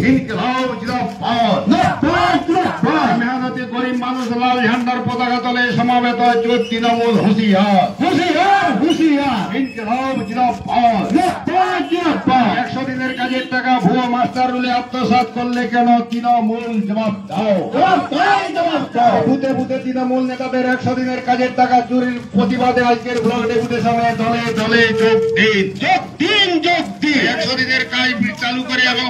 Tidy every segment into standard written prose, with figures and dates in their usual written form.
ইনকিলাব জিন্দাবাদ। মেহনতি গরিব মানুষ লাল ঝান্ডার পতাকা তলে সমাবেত জোট তৃণমূল হুঁশিয়ার হুঁশিয়ার হুঁশিয়ার। ইনকিলাব জিন্দাবাদ। 100 দিনের কাজের টাকা ভুয়ো মাস্টার রুলে আত্মসাৎ করলে কেন তৃণমূল জবাব দাও। বুথে বুথে তৃণমূল নেতাদের 100 দিনের কাজের টাকা চুরির প্রতিবাদে আজকের ব্লক ডেপুটেশনে দলে দলে যোগ দিন যোগ দিন যোগ দিন। 100 দিনের কাজ চালু করে এবং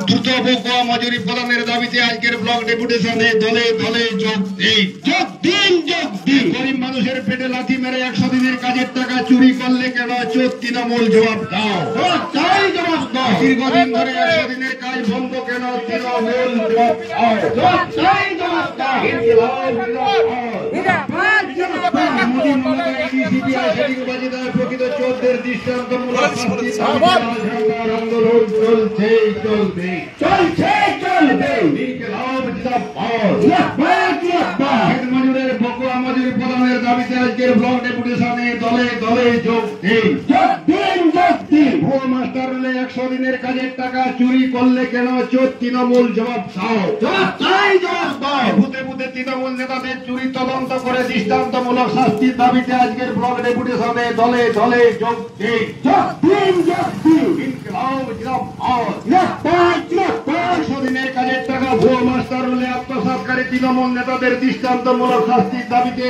দ্রুত বকো মজুরি প্রদানের দাবিতে আজকের ব্লক ডেপুটেশনে দলে দলে যোগ দিন যোগ দিন যোগ দিন। গরিব মানুষের পেটে লাথি মেরে 100 দিনের কাজের টাকা চুরি করলে কেন চোর তৃণমূল জবাব দাও। জবাব দাও। দীর্ঘদিন ধরে 100 দিনের কাজ বন্ধ কেন তৃণমূল জবাব দাও। জবাব দাও। প্রকৃত চোরদের দৃষ্টান্তমূলক আন্দোলন চলছে চলবে চলছে চলবে। মজুরের বকুয়া মজুরি প্রদানের দাবিতে আজকের ব্লক ডেপুটেশনে দলে দলে যোগ দিন যোগ দিন যোগ দিন। ভুয়ো মাস্টার রুলে 100 দিনের কাজের টাকা চুরি করলে কেন চোর তৃণমূল জবাব দাও। জবাব দাও। বুথে বুথে তৃণমূল নেতাদের চুরি তদন্ত করে দৃষ্টান্তমূলক শাস্তির দাবিতে আজকের ব্লক ডেপুটেশনে দলে দলে যোগ দিন যোগ দিন যোগ দিন। ইনকিলাব জিন্দাবাদ। 100 দিনের কাজের টাকা ভুয়ো মাস্টার রুলে আত্মসাৎকারী তৃণমূল নেতাদের দৃষ্টান্তমূলক শাস্তির দাবিতে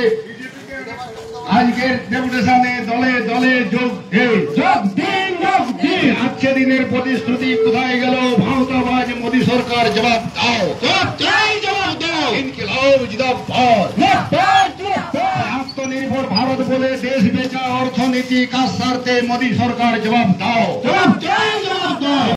আজকের ডেপুটেশনে দলে দলে যোগ দিন যোগ দিন যোগ দিন। 100 দিনের প্রতিশ্রুতি কোথায় গেল ভাওতাবাজ মোদী সরকার জবাব দাও। জবাব দাও। ইনকিলাব জিন্দাবাদ। আত্মনির্ভর ভারত বলে দেশ বেচা অর্থনীতি কাজ স্বার্থে মোদী সরকার জবাব দাও। জবাব দাও।